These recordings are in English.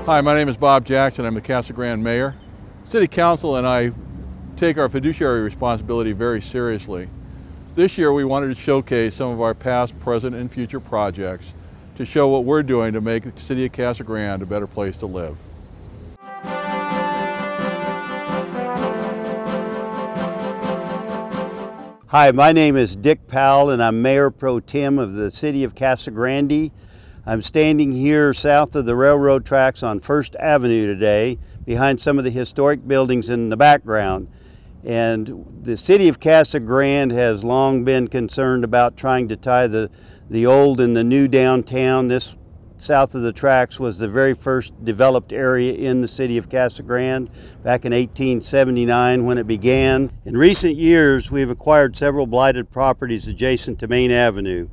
Hi, my name is Bob Jackson. I'm the Casa Grande Mayor. City Council and I take our fiduciary responsibility very seriously. This year we wanted to showcase some of our past, present, and future projects to show what we're doing to make the city of Casa Grande a better place to live. Hi, my name is Dick Powell and I'm Mayor Pro Tem of the City of Casa Grande. I'm standing here south of the railroad tracks on 1st Avenue today, behind some of the historic buildings in the background. And the City of Casa Grande has long been concerned about trying to tie the old and the new downtown. This south of the tracks was the very first developed area in the City of Casa Grande back in 1879 when it began. In recent years, we've acquired several blighted properties adjacent to Main Avenue,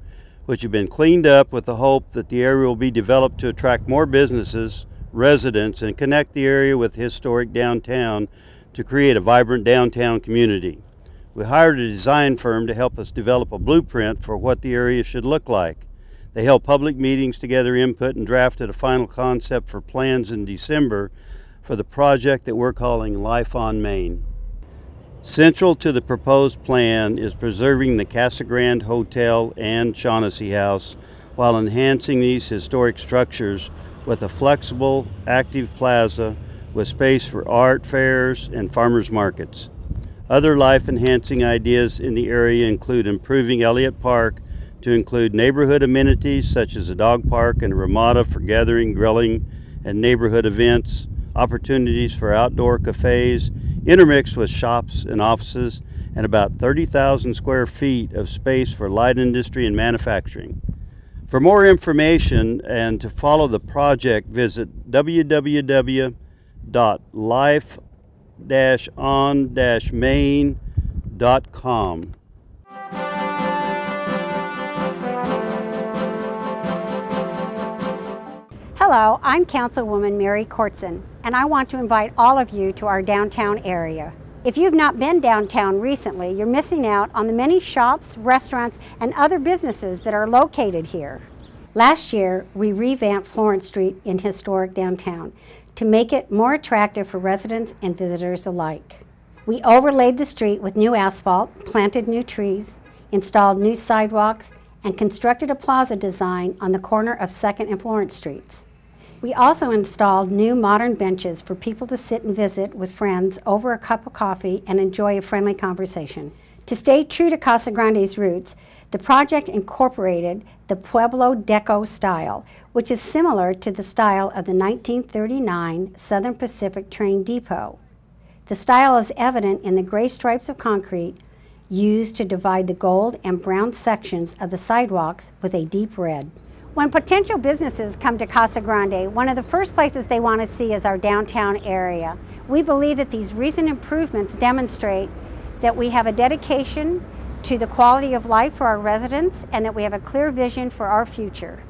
which have been cleaned up with the hope that the area will be developed to attract more businesses, residents, and connect the area with historic downtown to create a vibrant downtown community. We hired a design firm to help us develop a blueprint for what the area should look like. They held public meetings to gather input and drafted a final concept for plans in December for the project that we're calling Life on Main. Central to the proposed plan is preserving the Casa Grande Hotel and Shaughnessy House while enhancing these historic structures with a flexible, active plaza with space for art fairs and farmers markets. Other life-enhancing ideas in the area include improving Elliott Park to include neighborhood amenities such as a dog park and a ramada for gathering, grilling, and neighborhood events, opportunities for outdoor cafes, intermixed with shops and offices, and about 30,000 square feet of space for light industry and manufacturing. For more information and to follow the project, visit www.life-on-main.com. Hello, I'm Councilwoman Mary Kortzen, and I want to invite all of you to our downtown area. If you've not been downtown recently, you're missing out on the many shops, restaurants, and other businesses that are located here. Last year, we revamped Florence Street in historic downtown to make it more attractive for residents and visitors alike. We overlaid the street with new asphalt, planted new trees, installed new sidewalks, and constructed a plaza design on the corner of 2nd and Florence Streets. We also installed new modern benches for people to sit and visit with friends over a cup of coffee and enjoy a friendly conversation. To stay true to Casa Grande's roots, the project incorporated the Pueblo Deco style, which is similar to the style of the 1939 Southern Pacific train depot. The style is evident in the gray stripes of concrete used to divide the gold and brown sections of the sidewalks with a deep red. When potential businesses come to Casa Grande, one of the first places they want to see is our downtown area. We believe that these recent improvements demonstrate that we have a dedication to the quality of life for our residents and that we have a clear vision for our future.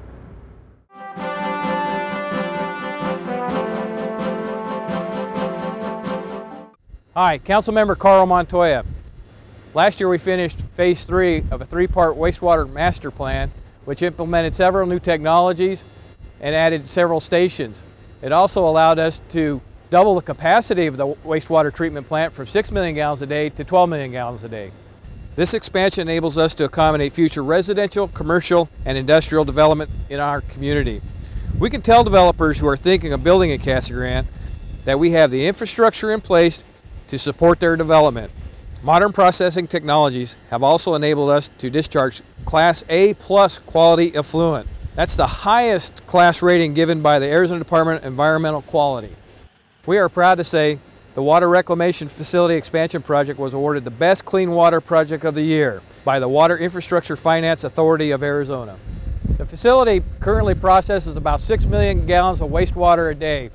Hi, Councilmember Carl Montoya. Last year we finished Phase 3 of a 3-part wastewater master plan which implemented several new technologies and added several stations. It also allowed us to double the capacity of the wastewater treatment plant from 6 million gallons a day to 12 million gallons a day. This expansion enables us to accommodate future residential, commercial, and industrial development in our community. We can tell developers who are thinking of building in Casa Grande that we have the infrastructure in place to support their development. Modern processing technologies have also enabled us to discharge Class A+ quality effluent. That's the highest class rating given by the Arizona Department of Environmental Quality. We are proud to say the Water Reclamation Facility Expansion Project was awarded the Best Clean Water Project of the Year by the Water Infrastructure Finance Authority of Arizona. The facility currently processes about 6 million gallons of wastewater a day.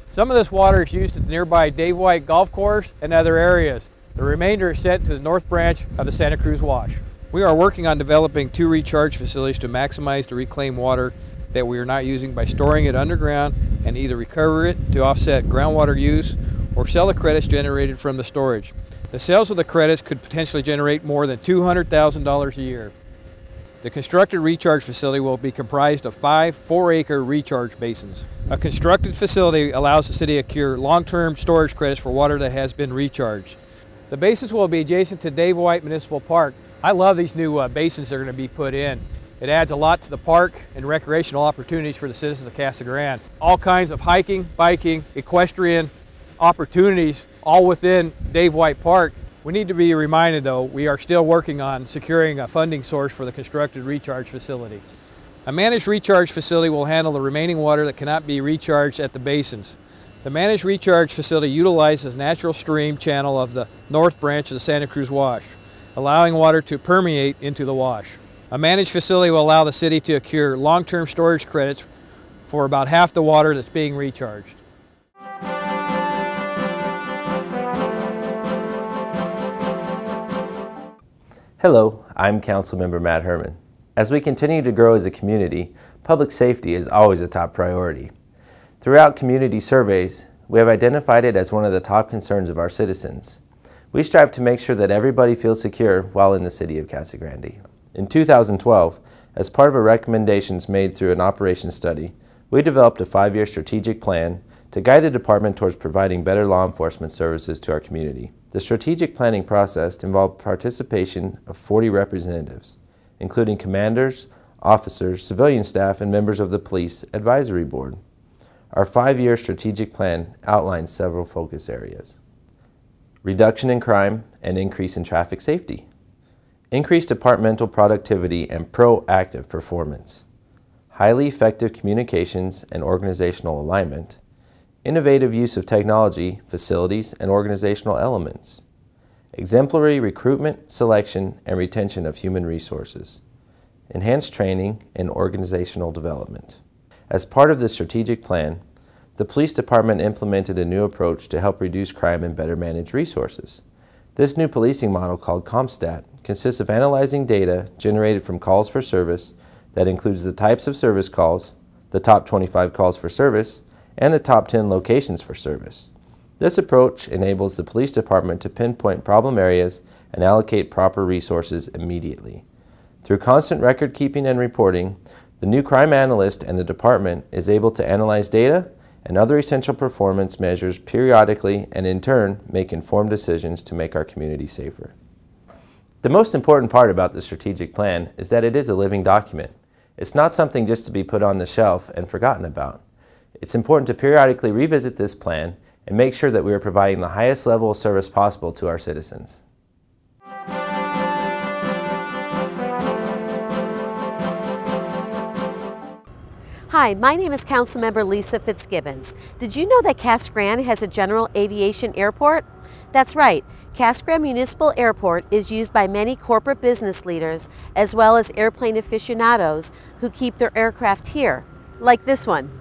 Some of this water is used at the nearby Dave White Golf Course and other areas. The remainder is sent to the North Branch of the Santa Cruz Wash. We are working on developing 2 recharge facilities to maximize the reclaimed water that we are not using by storing it underground and either recover it to offset groundwater use or sell the credits generated from the storage. The sales of the credits could potentially generate more than $200,000 a year. The constructed recharge facility will be comprised of 5 4-acre recharge basins. A constructed facility allows the city to accrue long-term storage credits for water that has been recharged. The basins will be adjacent to Dave White Municipal Park. I love these new basins that are going to be put in. It adds a lot to the park and recreational opportunities for the citizens of Casa Grande. All kinds of hiking, biking, equestrian opportunities all within Dave White Park. We need to be reminded, though, we are still working on securing a funding source for the constructed recharge facility. A managed recharge facility will handle the remaining water that cannot be recharged at the basins. The managed recharge facility utilizes natural stream channel of the north branch of the Santa Cruz Wash, allowing water to permeate into the wash. A managed facility will allow the city to accrue long-term storage credits for about half the water that's being recharged. Hello, I'm Councilmember Matt Herman. As we continue to grow as a community, public safety is always a top priority. Throughout community surveys, we have identified it as one of the top concerns of our citizens. We strive to make sure that everybody feels secure while in the city of Casa Grande. In 2012, as part of our recommendations made through an operations study, we developed a 5-year strategic plan to guide the department towards providing better law enforcement services to our community. The strategic planning process involved participation of 40 representatives, including commanders, officers, civilian staff, and members of the Police Advisory Board. Our 5-year strategic plan outlines several focus areas: reduction in crime and increase in traffic safety, increased departmental productivity and proactive performance, highly effective communications and organizational alignment, innovative use of technology, facilities, and organizational elements, exemplary recruitment, selection, and retention of human resources, enhanced training and organizational development. As part of this strategic plan, the police department implemented a new approach to help reduce crime and better manage resources. This new policing model, called CompStat, consists of analyzing data generated from calls for service that includes the types of service calls, the top 25 calls for service, and the top 10 locations for service. This approach enables the police department to pinpoint problem areas and allocate proper resources immediately. Through constant record keeping and reporting, the new crime analyst and the department is able to analyze data and other essential performance measures periodically and in turn make informed decisions to make our community safer. The most important part about the strategic plan is that it is a living document. It's not something just to be put on the shelf and forgotten about. It's important to periodically revisit this plan and make sure that we are providing the highest level of service possible to our citizens. Hi, my name is Councilmember Lisa Fitzgibbons. Did you know that Casa Grande has a general aviation airport? That's right. Casa Grande Municipal Airport is used by many corporate business leaders as well as airplane aficionados who keep their aircraft here, like this one.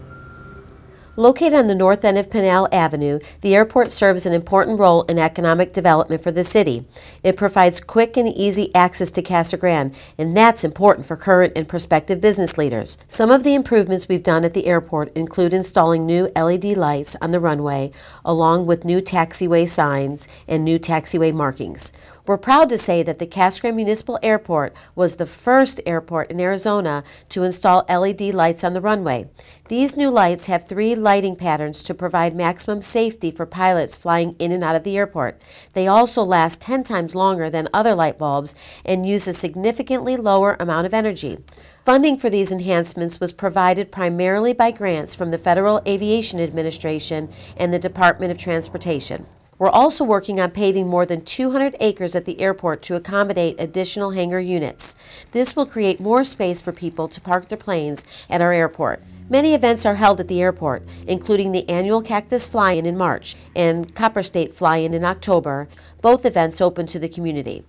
Located on the north end of Pinal Avenue, the airport serves an important role in economic development for the city. It provides quick and easy access to Casa Grande, and that's important for current and prospective business leaders. Some of the improvements we've done at the airport include installing new LED lights on the runway, along with new taxiway signs and new taxiway markings. We're proud to say that the Casa Grande Municipal Airport was the first airport in Arizona to install LED lights on the runway. These new lights have 3 lighting patterns to provide maximum safety for pilots flying in and out of the airport. They also last 10 times longer than other light bulbs and use a significantly lower amount of energy. Funding for these enhancements was provided primarily by grants from the Federal Aviation Administration and the Department of Transportation. We're also working on paving more than 200 acres at the airport to accommodate additional hangar units. This will create more space for people to park their planes at our airport. Many events are held at the airport, including the annual Cactus Fly-In in March and Copper State Fly-In in October, both events open to the community.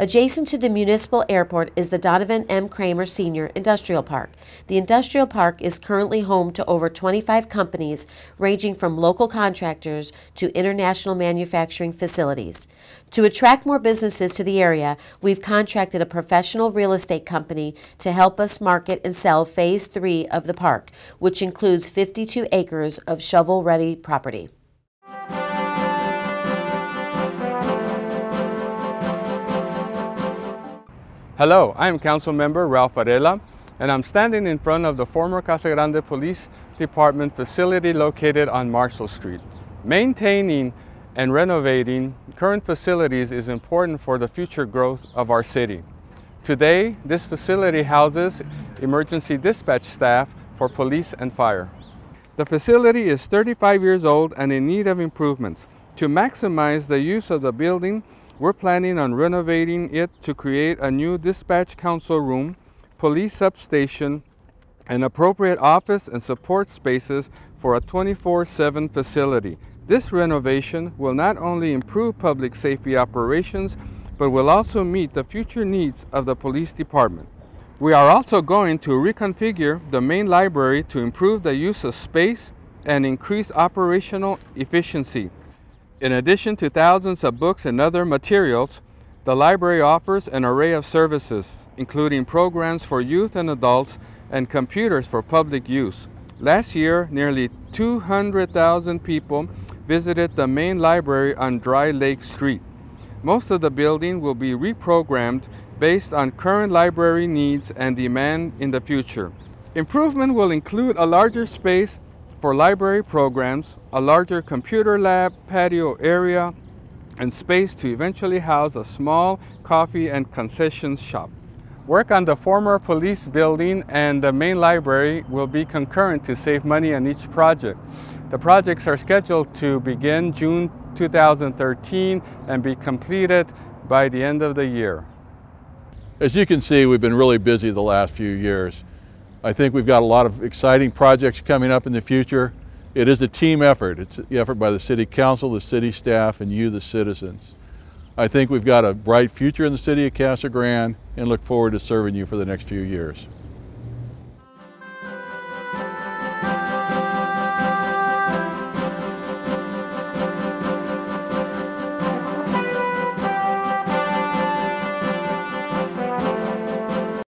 Adjacent to the municipal airport is the Donovan M. Kramer Sr. Industrial Park. The industrial park is currently home to over 25 companies ranging from local contractors to international manufacturing facilities. To attract more businesses to the area, we've contracted a professional real estate company to help us market and sell Phase 3 of the park, which includes 52 acres of shovel-ready property. Hello, I'm Councilmember Ralph Varela, and I'm standing in front of the former Casa Grande Police Department facility located on Marshall Street. Maintaining and renovating current facilities is important for the future growth of our city. Today, this facility houses emergency dispatch staff for police and fire. The facility is 35 years old and in need of improvements. To maximize the use of the building, we're planning on renovating it to create a new dispatch council room, police substation, and appropriate office and support spaces for a 24/7 facility. This renovation will not only improve public safety operations, but will also meet the future needs of the police department. We are also going to reconfigure the main library to improve the use of space and increase operational efficiency. In addition to thousands of books and other materials, the library offers an array of services, including programs for youth and adults and computers for public use. Last year, nearly 200,000 people visited the main library on Dry Lake Street. Most of the building will be reprogrammed based on current library needs and demand in the future. Improvement will include a larger space for library programs, a larger computer lab, patio area, and space to eventually house a small coffee and concessions shop. Work on the former police building and the main library will be concurrent to save money on each project. The projects are scheduled to begin June 2013 and be completed by the end of the year. As you can see, we've been really busy the last few years. I think we've got a lot of exciting projects coming up in the future. It is a team effort. It's an effort by the City Council, the city staff, and you, the citizens. I think we've got a bright future in the city of Casa Grande and look forward to serving you for the next few years.